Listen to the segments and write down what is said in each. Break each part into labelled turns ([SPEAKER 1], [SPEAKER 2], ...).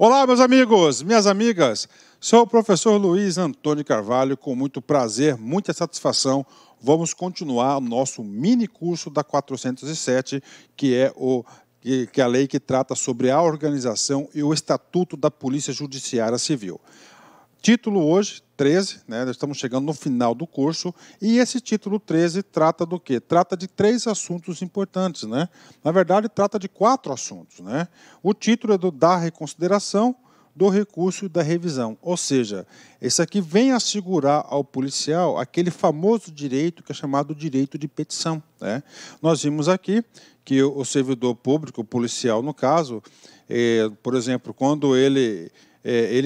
[SPEAKER 1] Olá, meus amigos, minhas amigas. Sou o professor Luiz Antônio Carvalho. Com muito prazer, muita satisfação, vamos continuar o nosso mini curso da 407, que é a lei que trata sobre a organização e o Estatuto da Polícia Judiciária Civil. Título hoje, 13, né? Nós estamos chegando no final do curso, e esse título 13 trata do quê? Trata de 3 assuntos importantes, né? Na verdade, trata de 4 assuntos, né? O título é da reconsideração, do recurso e da revisão. Ou seja, esse aqui vem assegurar ao policial aquele famoso direito que é chamado direito de petição, né? Nós vimos aqui que o servidor público, o policial no caso, por exemplo, quando ele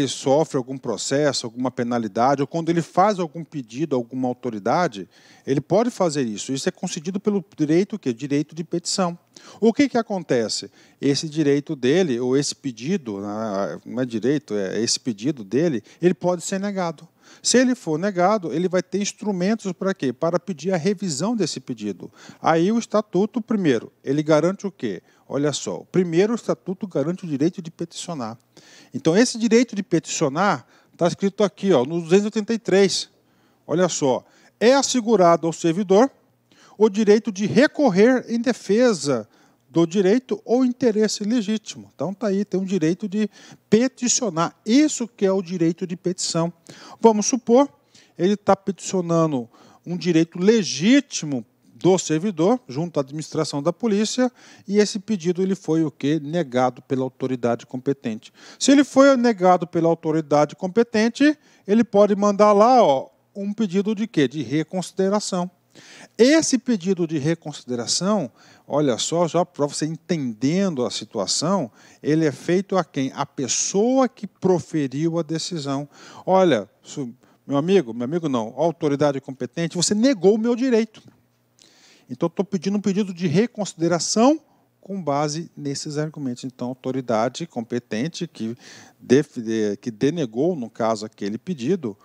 [SPEAKER 1] sofre algum processo, alguma penalidade, ou quando ele faz algum pedido a alguma autoridade, ele pode fazer isso. Isso é concedido pelo direito, que é direito de petição. O que acontece? Esse direito dele, ou esse pedido, não é direito, é esse pedido dele, ele pode ser negado. Se ele for negado, ele vai ter instrumentos para quê? Para pedir a revisão desse pedido. Aí o Estatuto, primeiro, ele garante o quê? Olha só, primeiro o Estatuto garante o direito de peticionar. Então, esse direito de peticionar está escrito aqui, ó, no 283. Olha só, é assegurado ao servidor o direito de recorrer em defesa do direito ou interesse legítimo. Então, está aí, tem um direito de peticionar. Isso que é o direito de petição. Vamos supor, ele está peticionando um direito legítimo do servidor, junto à administração da polícia, e esse pedido ele foi o quê? Negado pela autoridade competente. Se ele foi negado pela autoridade competente, ele pode mandar lá, ó, um pedido de quê? De reconsideração. Esse pedido de reconsideração, olha só, já para você entendendo a situação, ele é feito a quem? A pessoa que proferiu a decisão. Olha, meu amigo não, autoridade competente, você negou o meu direito. Então, estou pedindo um pedido de reconsideração com base nesses argumentos. Então, a autoridade competente que denegou, no caso, aquele pedido,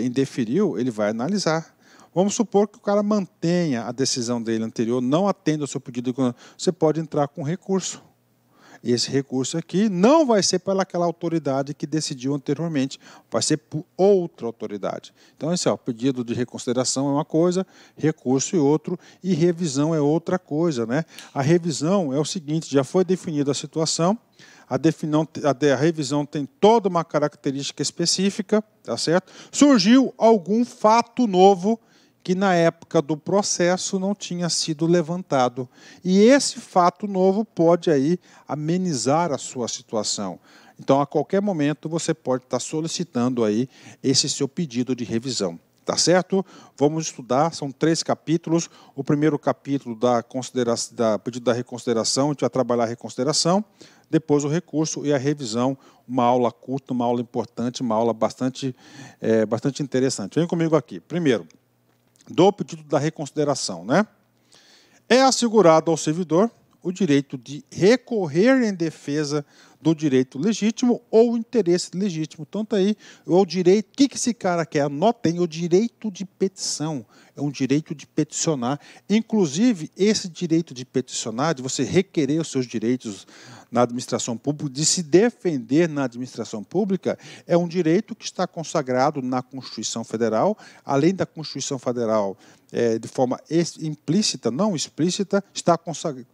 [SPEAKER 1] indeferiu, ele vai analisar. Vamos supor que o cara mantenha a decisão dele anterior, não atenda ao seu pedido, você pode entrar com recurso. E esse recurso aqui não vai ser pelaquela autoridade que decidiu anteriormente, vai ser por outra autoridade. Então, esse pedido de reconsideração é uma coisa, recurso é outro, e revisão é outra coisa, né? A revisão é o seguinte, já foi definida a situação, a revisão tem toda uma característica específica, tá certo? Surgiu algum fato novo que na época do processo não tinha sido levantado. E esse fato novo pode aí amenizar a sua situação. Então, a qualquer momento, você pode estar solicitando aí esse seu pedido de revisão. Tá certo? Vamos estudar, são 3 capítulos. O primeiro capítulo pedido da reconsideração, a gente vai trabalhar a reconsideração, depois o recurso e a revisão, uma aula curta, uma aula importante, uma aula bastante interessante. Vem comigo aqui. Primeiro, do pedido da reconsideração, né? É assegurado ao servidor o direito de recorrer em defesa do direito legítimo ou interesse legítimo. Então, está aí o direito. O que esse cara quer? Anotem, o direito de petição. É um direito de peticionar. Inclusive, esse direito de peticionar, de você requerer os seus direitos na administração pública, de se defender na administração pública, é um direito que está consagrado na Constituição Federal, além da Constituição Federal, de forma implícita, não explícita, está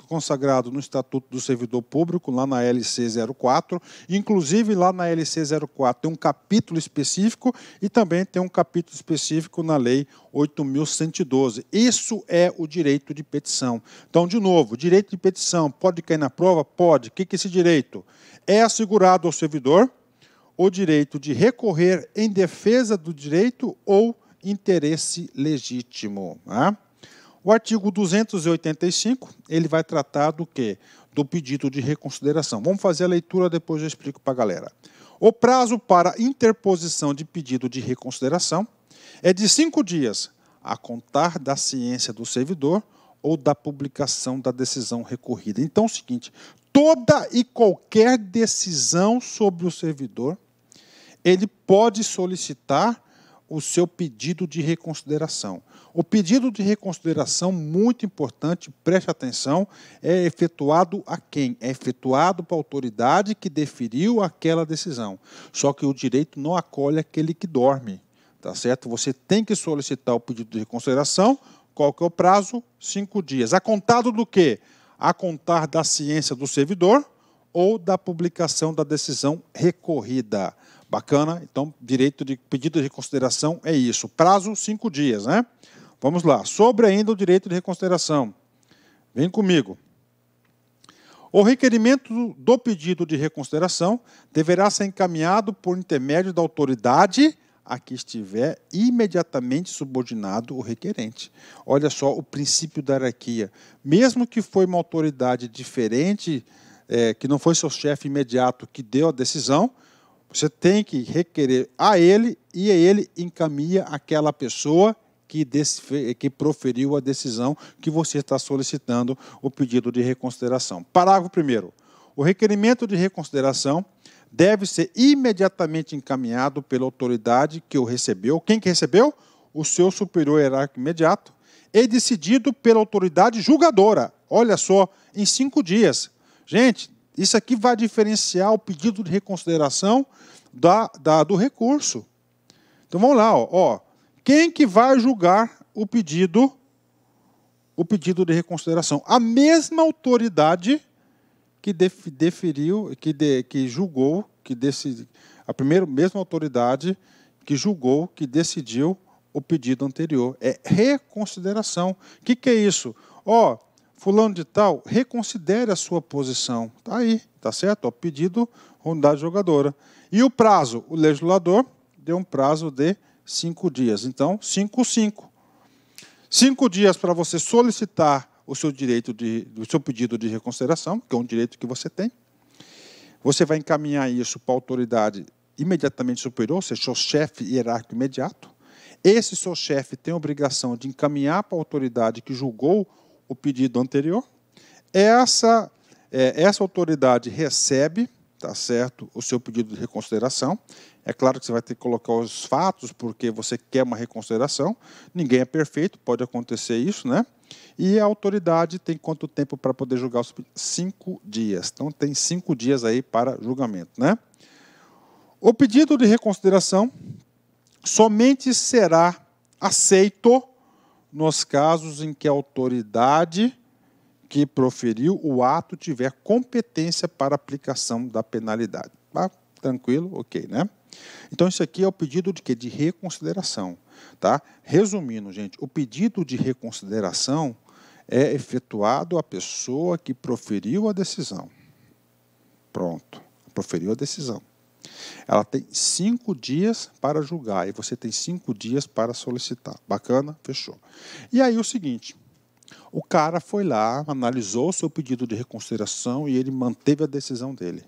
[SPEAKER 1] consagrado no Estatuto do Servidor Público, lá na LC 04, inclusive lá na LC 04 tem um capítulo específico e também tem um capítulo específico na Lei 8.112. Isso é o direito de petição. Então, de novo, direito de petição pode cair na prova? Pode. O que é esse direito? É assegurado ao servidor o direito de recorrer em defesa do direito ou interesse legítimo. Né? O artigo 285, ele vai tratar do quê? Do pedido de reconsideração. Vamos fazer a leitura, depois eu explico para a galera. O prazo para interposição de pedido de reconsideração é de 5 dias, a contar da ciência do servidor ou da publicação da decisão recorrida. Então, é o seguinte, toda e qualquer decisão sobre o servidor, ele pode solicitar o seu pedido de reconsideração. O pedido de reconsideração, muito importante, preste atenção, é efetuado a quem? É efetuado para a autoridade que deferiu aquela decisão. Só que o direito não acolhe aquele que dorme, tá certo? Você tem que solicitar o pedido de reconsideração. Qual que é o prazo? 5 dias. A contado do quê? A contar da ciência do servidor ou da publicação da decisão recorrida. Bacana? Então, direito de pedido de reconsideração é isso. Prazo, 5 dias, né? Vamos lá. Sobre ainda o direito de reconsideração. Vem comigo. O requerimento do pedido de reconsideração deverá ser encaminhado por intermédio da autoridade a que estiver imediatamente subordinado o requerente. Olha só o princípio da hierarquia. Mesmo que foi uma autoridade diferente, que não foi seu chefe imediato que deu a decisão, você tem que requerer a ele e ele encaminha aquela pessoa que proferiu a decisão que você está solicitando o pedido de reconsideração. Parágrafo 1º. O requerimento de reconsideração deve ser imediatamente encaminhado pela autoridade que o recebeu. Quem que recebeu? O seu superior hierárquico imediato. E decidido pela autoridade julgadora. Olha só, em 5 dias. Gente, isso aqui vai diferenciar o pedido de reconsideração do recurso. Então vamos lá, ó. Quem que vai julgar o pedido de reconsideração? A mesma autoridade que julgou, mesma autoridade que julgou, que decidiu o pedido anterior. É reconsideração. O que é isso? Ó, fulano de tal, reconsidere a sua posição. Está aí, tá certo? Ó, pedido unidade julgadora. E o prazo? O legislador deu um prazo de 5 dias. Então, 5 dias para você solicitar o seu pedido de reconsideração, que é um direito que você tem. Você vai encaminhar isso para a autoridade imediatamente superior, ou seja, seu chefe hierárquico imediato. Esse seu chefe tem a obrigação de encaminhar para a autoridade que julgou o pedido anterior. Essa autoridade recebe, tá certo, o seu pedido de reconsideração. É claro que você vai ter que colocar os fatos, porque você quer uma reconsideração. Ninguém é perfeito, pode acontecer isso, né? E a autoridade tem quanto tempo para poder julgar os pedidos? 5 dias. Então, tem 5 dias aí para julgamento, né? O pedido de reconsideração somente será aceito nos casos em que a autoridade que proferiu o ato tiver competência para aplicação da penalidade. Tá? Tranquilo? Ok, né? Então, isso aqui é o pedido de quê? De reconsideração. Tá? Resumindo, gente, o pedido de reconsideração é efetuado à pessoa que proferiu a decisão. Pronto, proferiu a decisão. Ela tem 5 dias para julgar e você tem 5 dias para solicitar. Bacana? Fechou. E aí o seguinte, o cara foi lá, analisou o seu pedido de reconsideração e ele manteve a decisão dele.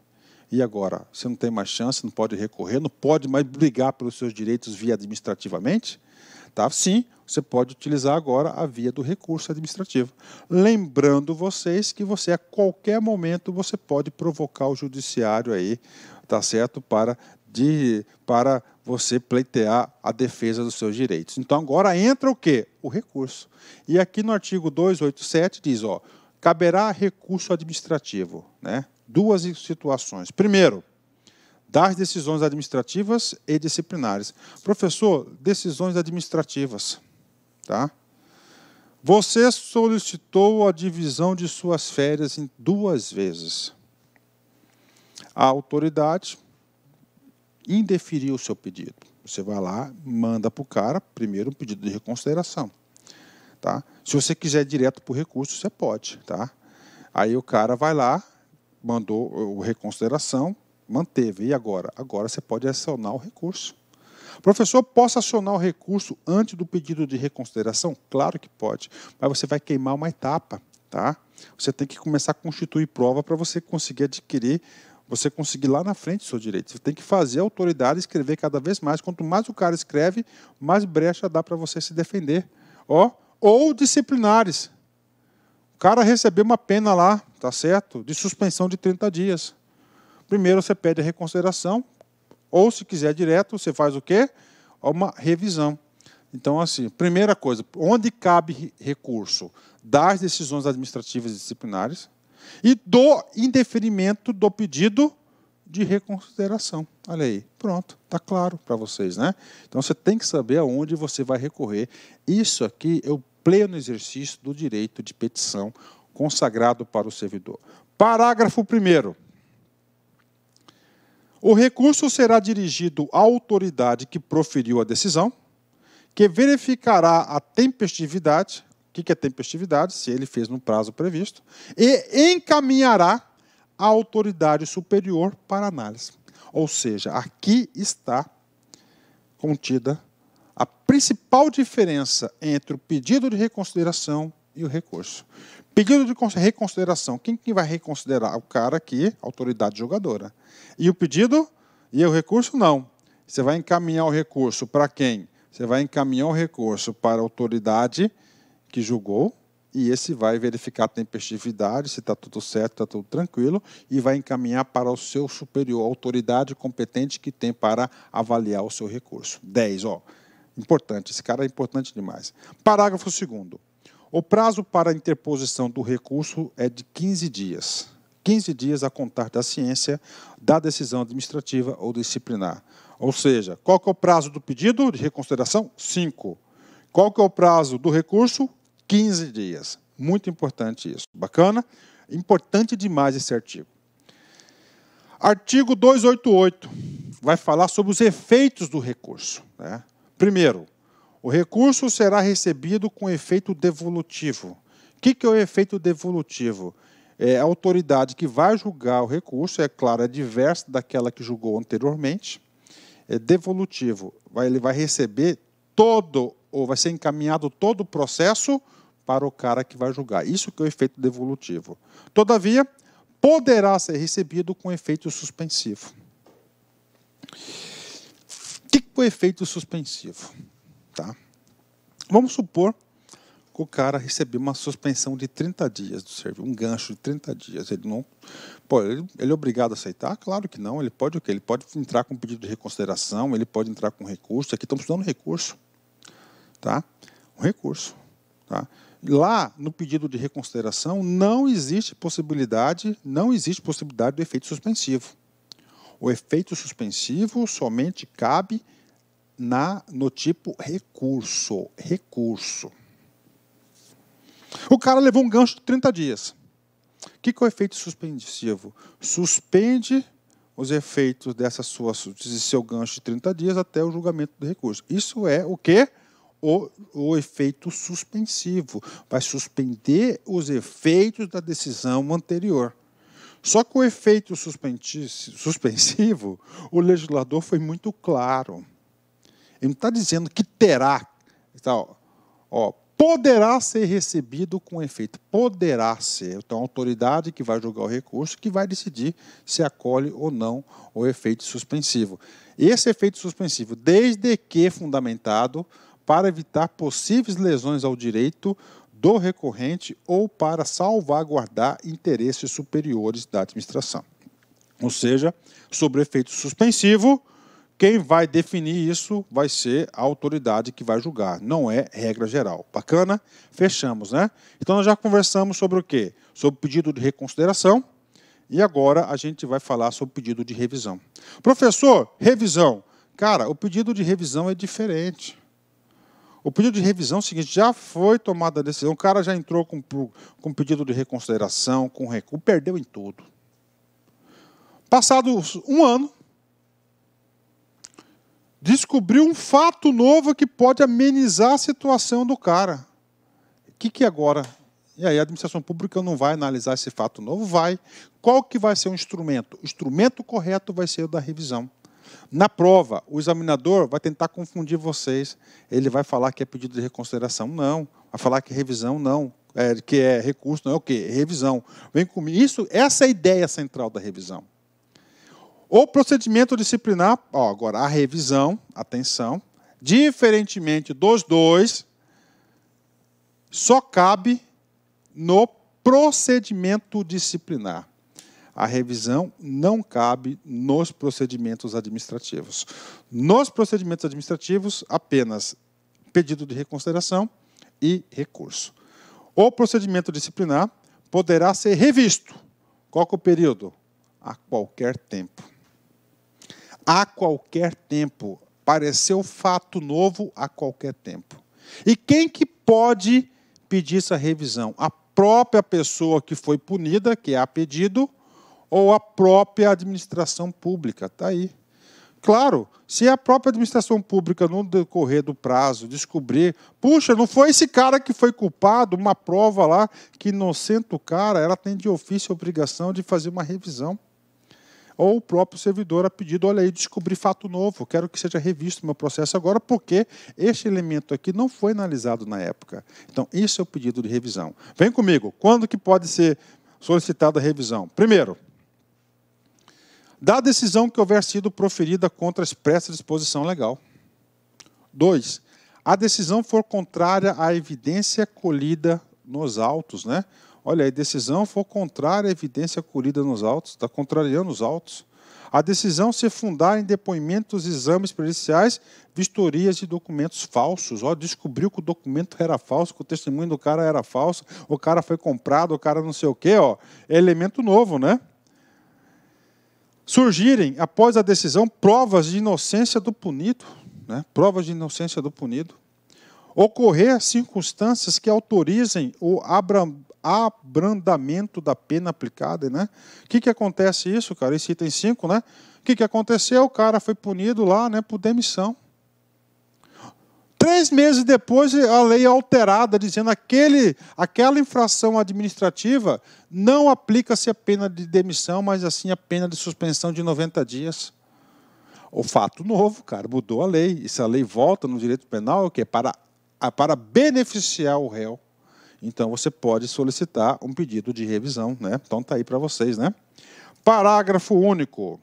[SPEAKER 1] E agora? Você não tem mais chance, não pode recorrer, não pode mais brigar pelos seus direitos via administrativamente? Tá? Sim, você pode utilizar agora a via do recurso administrativo. Lembrando vocês que você, a qualquer momento, você pode provocar o judiciário aí, tá certo? Para você pleitear a defesa dos seus direitos. Então, agora entra o quê? O recurso. E aqui no artigo 287 diz, ó, caberá recurso administrativo, né? 2 situações. Primeiro, das decisões administrativas e disciplinares. Professor, decisões administrativas. Tá? Você solicitou a divisão de suas férias em 2 vezes. A autoridade indeferiu o seu pedido. Você vai lá, manda para o cara, primeiro, um pedido de reconsideração. Tá? Se você quiser direto para o recurso, você pode. Tá? Aí o cara vai lá, mandou o reconsideração, manteve. E agora? Agora você pode acionar o recurso. Professor, posso acionar o recurso antes do pedido de reconsideração? Claro que pode, mas você vai queimar uma etapa. Tá? Você tem que começar a constituir prova para você conseguir adquirir, você conseguir lá na frente o seu direito. Você tem que fazer a autoridade escrever cada vez mais. Quanto mais o cara escreve, mais brecha dá para você se defender. Ó, ou disciplinares. O cara recebeu uma pena lá, tá certo? De suspensão de 30 dias. Primeiro você pede a reconsideração, ou se quiser direto, você faz o quê? uma revisão. Então, assim, primeira coisa, onde cabe recurso? Das decisões administrativas e disciplinares e do indeferimento do pedido de reconsideração. Olha aí, pronto, está claro para vocês, né? Então, você tem que saber aonde você vai recorrer. Isso aqui é o pleno exercício do direito de petição consagrado para o servidor. Parágrafo 1º. O recurso será dirigido à autoridade que proferiu a decisão, que verificará a tempestividade, o que é tempestividade? Se ele fez no prazo previsto, e encaminhará à autoridade superior para análise. Ou seja, aqui está contida a principal diferença entre o pedido de reconsideração e o recurso. Pedido de reconsideração, quem vai reconsiderar? O cara aqui, autoridade julgadora. E o pedido e o recurso, não. Você vai encaminhar o recurso para quem? Você vai encaminhar o recurso para a autoridade que julgou, e esse vai verificar a tempestividade, se está tudo certo, está tudo tranquilo, e vai encaminhar para o seu superior, a autoridade competente que tem para avaliar o seu recurso. 10, ó. Importante, esse cara é importante demais. Parágrafo 2º. O prazo para a interposição do recurso é de 15 dias. 15 dias a contar da ciência da decisão administrativa ou disciplinar. Ou seja, qual que é o prazo do pedido de reconsideração? 5. Qual que é o prazo do recurso? 15 dias. Muito importante isso. Bacana? Importante demais esse artigo. Artigo 288 vai falar sobre os efeitos do recurso, né? Primeiro, o recurso será recebido com efeito devolutivo. O que é o efeito devolutivo? É a autoridade que vai julgar o recurso, é claro, é diversa daquela que julgou anteriormente. É devolutivo. Ele vai receber todo, ou vai ser encaminhado todo o processo para o cara que vai julgar. Isso que é o efeito devolutivo. Todavia, poderá ser recebido com efeito suspensivo. O que é o efeito suspensivo? Tá? Vamos supor que o cara recebeu uma suspensão de 30 dias do serviço, um gancho de 30 dias. Ele não, ele é obrigado a aceitar? Claro que não. Ele pode o quê? Ele pode entrar com pedido de reconsideração, ele pode entrar com recurso. Aqui estamos estudando recurso. Tá? Um recurso. Tá? Lá, no pedido de reconsideração, não existe possibilidade do efeito suspensivo. O efeito suspensivo somente cabe no tipo recurso. Recurso. O cara levou um gancho de 30 dias. O que é o efeito suspensivo? Suspende os efeitos desse seu gancho de 30 dias até o julgamento do recurso. Isso é o quê? O efeito suspensivo. Vai suspender os efeitos da decisão anterior. Só que o efeito suspensivo, o legislador foi muito claro. Ele não está dizendo que terá. Poderá ser recebido com efeito. Poderá ser. Então, a autoridade que vai julgar o recurso que vai decidir se acolhe ou não o efeito suspensivo. Esse efeito suspensivo, desde que fundamentado, para evitar possíveis lesões ao direito do recorrente ou para salvaguardar interesses superiores da administração. Ou seja, sobre o efeito suspensivo, quem vai definir isso vai ser a autoridade que vai julgar, não é regra geral. Bacana? Fechamos, né? Então, nós já conversamos sobre o quê? Sobre o pedido de reconsideração e agora a gente vai falar sobre o pedido de revisão. Professor, revisão. Cara, o pedido de revisão é diferente. O pedido de revisão é o seguinte, já foi tomada a decisão, o cara já entrou com pedido de reconsideração, com recurso, perdeu em tudo. Passado um ano, descobriu um fato novo que pode amenizar a situação do cara. O que agora? E aí a administração pública não vai analisar esse fato novo? Vai. Qual que vai ser o instrumento? O instrumento correto vai ser o da revisão. Na prova, o examinador vai tentar confundir vocês. Ele vai falar que é pedido de reconsideração. Não. Vai falar que é revisão, não. Que é recurso, não é o quê? É revisão. Vem comigo. Essa é a ideia central da revisão. O procedimento disciplinar, agora a revisão, atenção, diferentemente dos dois, só cabe no procedimento disciplinar. A revisão não cabe nos procedimentos administrativos. Nos procedimentos administrativos, apenas pedido de reconsideração e recurso. O procedimento disciplinar poderá ser revisto. Qual que é o período? A qualquer tempo. A qualquer tempo. Apareceu fato novo a qualquer tempo. E quem que pode pedir essa revisão? A própria pessoa que foi punida, que é a pedido, ou a própria administração pública. Está aí. Claro, se a própria administração pública, no decorrer do prazo, descobrir, puxa, não foi esse cara que foi culpado, uma prova lá que inocenta o cara, ela tem de ofício a obrigação de fazer uma revisão. Ou o próprio servidor a pedido, olha aí, descobri fato novo, quero que seja revisto o meu processo agora, porque este elemento aqui não foi analisado na época. Então, isso é o pedido de revisão. Vem comigo, quando que pode ser solicitada a revisão? Primeiro, da decisão que houver sido proferida contra a expressa disposição legal. 2, a decisão for contrária à evidência colhida nos autos, né? Olha aí, decisão for contrária à evidência colhida nos autos, está contrariando os autos. A decisão se fundar em depoimentos, exames periciais, vistorias de documentos falsos. Ó, descobriu que o documento era falso, que o testemunho do cara era falso, o cara foi comprado, o cara não sei o quê, ó. É elemento novo, né? Surgirem, após a decisão, provas de inocência do punido, né? Provas de inocência do punido. Ocorrer circunstâncias que autorizem o abrandamento da pena aplicada, né? O que acontece isso, cara? Esse item 5, né? O que aconteceu? O cara foi punido lá, né, por demissão. 3 meses depois, a lei é alterada, dizendo aquela infração administrativa não aplica-se a pena de demissão, mas assim a pena de suspensão de 90 dias. O fato novo, cara, mudou a lei. E se a lei volta no direito penal, o quê? Para beneficiar o réu. Então, você pode solicitar um pedido de revisão, né? Então, está aí para vocês, né? Parágrafo único.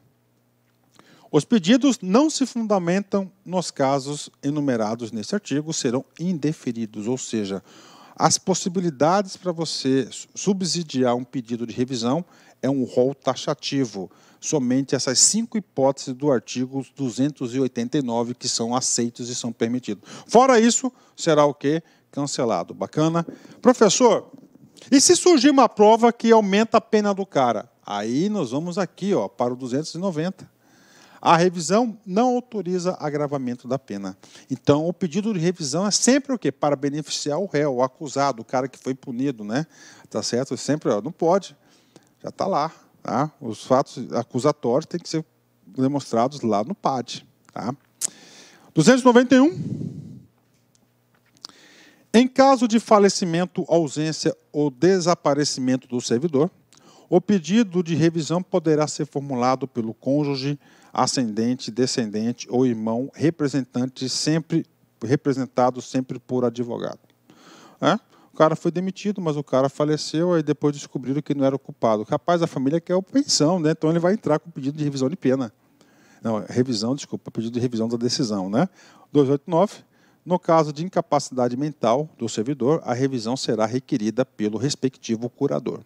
[SPEAKER 1] Os pedidos não se fundamentam nos casos enumerados nesse artigo, serão indeferidos, ou seja, as possibilidades para você subsidiar um pedido de revisão é um rol taxativo. Somente essas 5 hipóteses do artigo 289 que são aceitos e são permitidos. Fora isso, será o quê? Cancelado. Bacana? Professor, e se surgir uma prova que aumenta a pena do cara? Aí nós vamos aqui, ó, para o 290. A revisão não autoriza agravamento da pena. Então, o pedido de revisão é sempre o quê? Para beneficiar o réu, o acusado, o cara que foi punido, né? Tá certo? Sempre, ó, não pode. Já está lá. Tá? Os fatos acusatórios têm que ser demonstrados lá no PAD. Tá? 291. Em caso de falecimento, ausência ou desaparecimento do servidor, o pedido de revisão poderá ser formulado pelo cônjuge, ascendente, descendente ou irmão representado sempre por advogado. O cara foi demitido, mas o cara faleceu, aí depois descobriram que não era o culpado. Capaz da família quer a pensão, né? Então ele vai entrar com pedido de revisão de pena. Não, pedido de revisão da decisão, né? 289. No caso de incapacidade mental do servidor, a revisão será requerida pelo respectivo curador.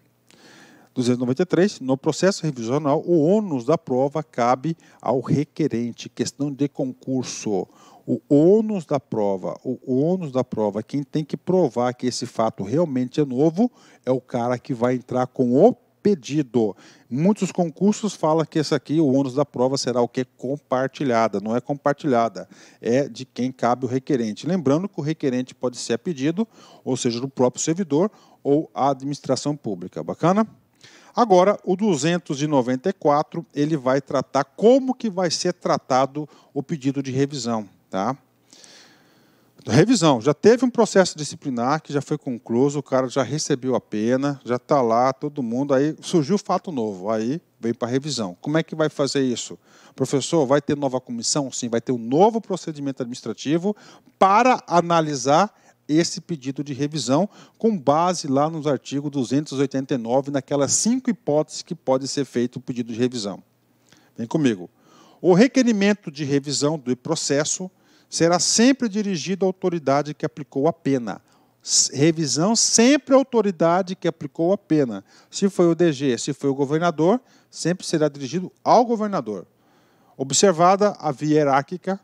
[SPEAKER 1] 293. No processo revisional, o ônus da prova cabe ao requerente. Questão de concurso. O ônus da prova, quem tem que provar que esse fato realmente é novo, é o cara que vai entrar com o pedido. Muitos concursos falam que esse aqui, o ônus da prova, será o que? Compartilhada. Não é compartilhada, é de quem cabe o requerente. Lembrando que o requerente pode ser a pedido, ou seja, do próprio servidor ou a administração pública. Bacana? Agora, o 294, ele vai tratar como que vai ser tratado o pedido de revisão. Tá? Revisão, já teve um processo disciplinar que já foi concluído, o cara já recebeu a pena, já está lá, todo mundo, aí surgiu fato novo, aí vem para a revisão. Como é que vai fazer isso? Professor, vai ter nova comissão? Sim, vai ter um novo procedimento administrativo para analisar esse pedido de revisão com base lá nos artigos 289, naquelas 5 hipóteses que pode ser feito o pedido de revisão. Vem comigo. O requerimento de revisão do processo será sempre dirigido à autoridade que aplicou a pena. Revisão sempre a autoridade que aplicou a pena. Se foi o DG, se foi o governador, sempre será dirigido ao governador. Observada a via hierárquica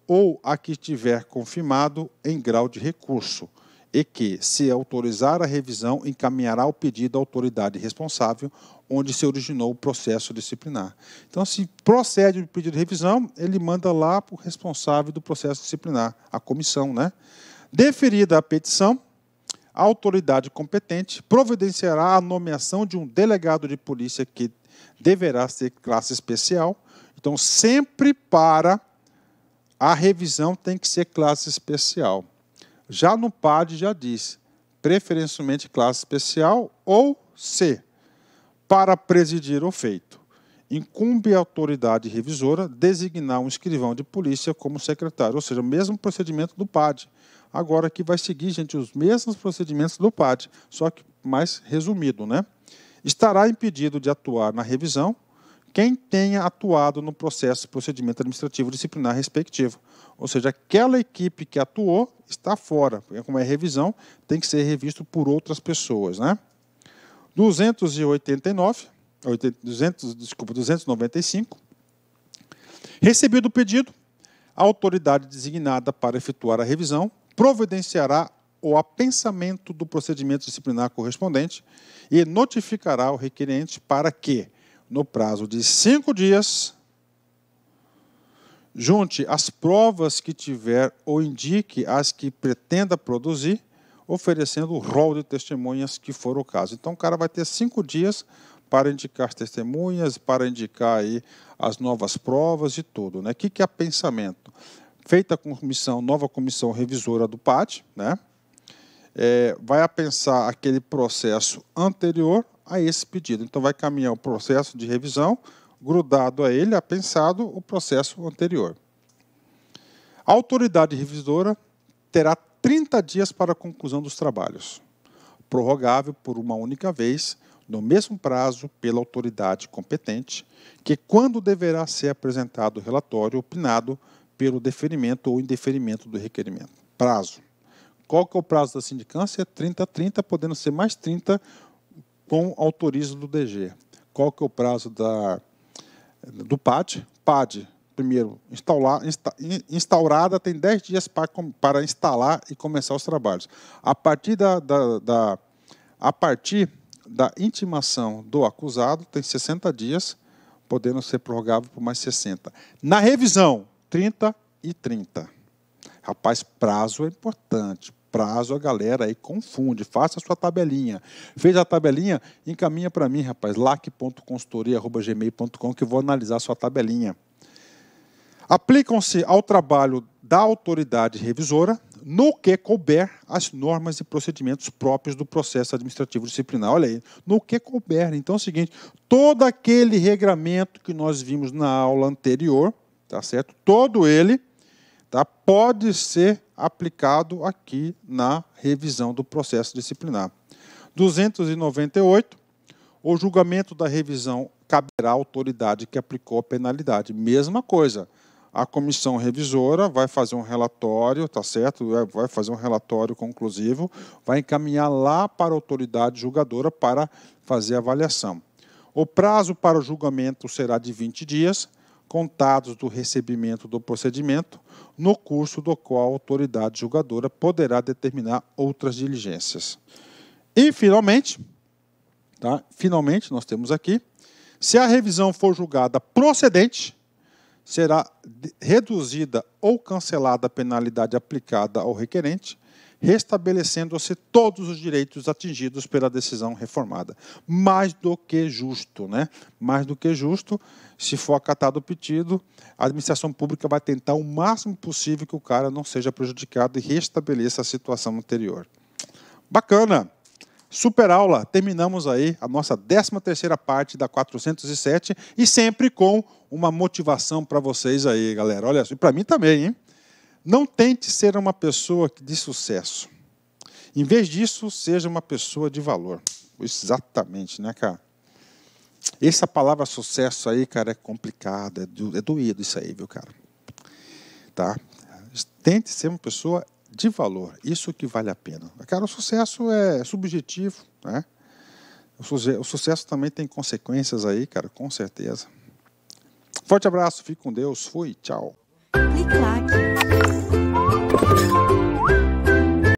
[SPEAKER 1] ou a que tiver confirmado em grau de recurso, e que, se autorizar a revisão, encaminhará o pedido à autoridade responsável, onde se originou o processo disciplinar. Então, se procede o pedido de revisão, ele manda lá para o responsável do processo disciplinar, a comissão, né? Deferida a petição, a autoridade competente providenciará a nomeação de um delegado de polícia que deverá ser classe especial. Então, sempre para a revisão tem que ser classe especial. Já no PAD já diz, preferencialmente classe especial ou C, para presidir o feito. Incumbe à autoridade revisora designar um escrivão de polícia como secretário, ou seja, o mesmo procedimento do PAD. Agora aqui vai seguir, gente, os mesmos procedimentos do PAD, só que mais resumido, né? Estará impedido de atuar na revisão quem tenha atuado no processo procedimento administrativo disciplinar respectivo. Ou seja, aquela equipe que atuou está fora. Como é revisão, tem que ser revisto por outras pessoas, né? 295. Recebido o pedido, a autoridade designada para efetuar a revisão providenciará o apensamento do procedimento disciplinar correspondente e notificará o requerente para que, no prazo de 5 dias, junte as provas que tiver ou indique as que pretenda produzir, oferecendo o rol de testemunhas que for o caso. Então, o cara vai ter 5 dias para indicar as testemunhas, para indicar aí as novas provas e tudo, né? O que é apensamento? Feita a comissão, nova comissão revisora do PAD, né? Vai apensar aquele processo anterior a esse pedido. Então, vai caminhar o processo de revisão, grudado a ele, apensado o processo anterior. A autoridade revisora terá 30 dias para a conclusão dos trabalhos, prorrogável por uma única vez, no mesmo prazo, pela autoridade competente, que quando deverá ser apresentado o relatório opinado pelo deferimento ou indeferimento do requerimento. Prazo. Qual que é o prazo da sindicância? 30, podendo ser mais 30 com autorizo do DG. Qual que é o prazo do PAD? PAD, primeiro, instaurada, tem 10 dias para instalar e começar os trabalhos. A partir da intimação do acusado, tem 60 dias, podendo ser prorrogável por mais 60. Na revisão, 30 e 30. Rapaz, prazo é importante. Prazo a galera aí confunde. Faça a sua tabelinha. Fez a tabelinha? Encaminha para mim, rapaz. lac.consultoria@gmail.com que eu vou analisar a sua tabelinha. Aplicam-se ao trabalho da autoridade revisora no que couber as normas e procedimentos próprios do processo administrativo disciplinar. Olha aí, no que couber. Então é o seguinte, todo aquele regramento que nós vimos na aula anterior, tá certo? Todo ele, tá, pode ser aplicado aqui na revisão do processo disciplinar. 298, o julgamento da revisão caberá à autoridade que aplicou a penalidade. Mesma coisa. A comissão revisora vai fazer um relatório, tá certo? Vai fazer um relatório conclusivo, vai encaminhar lá para a autoridade julgadora para fazer a avaliação. O prazo para o julgamento será de 20 dias, contados do recebimento do procedimento, no curso do qual a autoridade julgadora poderá determinar outras diligências. E, finalmente, tá? Finalmente, nós temos aqui, se a revisão for julgada procedente, será reduzida ou cancelada a penalidade aplicada ao requerente, restabelecendo-se todos os direitos atingidos pela decisão reformada. Mais do que justo, né? Mais do que justo, se for acatado o pedido, a administração pública vai tentar o máximo possível que o cara não seja prejudicado e restabeleça a situação anterior. Bacana! Super aula, terminamos aí a nossa 13ª parte da 407 e sempre com uma motivação para vocês aí, galera. Olha, e para mim também, hein? Não tente ser uma pessoa de sucesso. Em vez disso, seja uma pessoa de valor. Exatamente, né, cara? Essa palavra sucesso aí, cara, é complicada, é doído isso aí, viu, cara? Tá? Tente ser uma pessoa de valor. Isso que vale a pena. Cara, o sucesso é subjetivo, né? O sucesso também tem consequências aí, cara, com certeza. Forte abraço, fique com Deus, fui, tchau.
[SPEAKER 2] Clique lá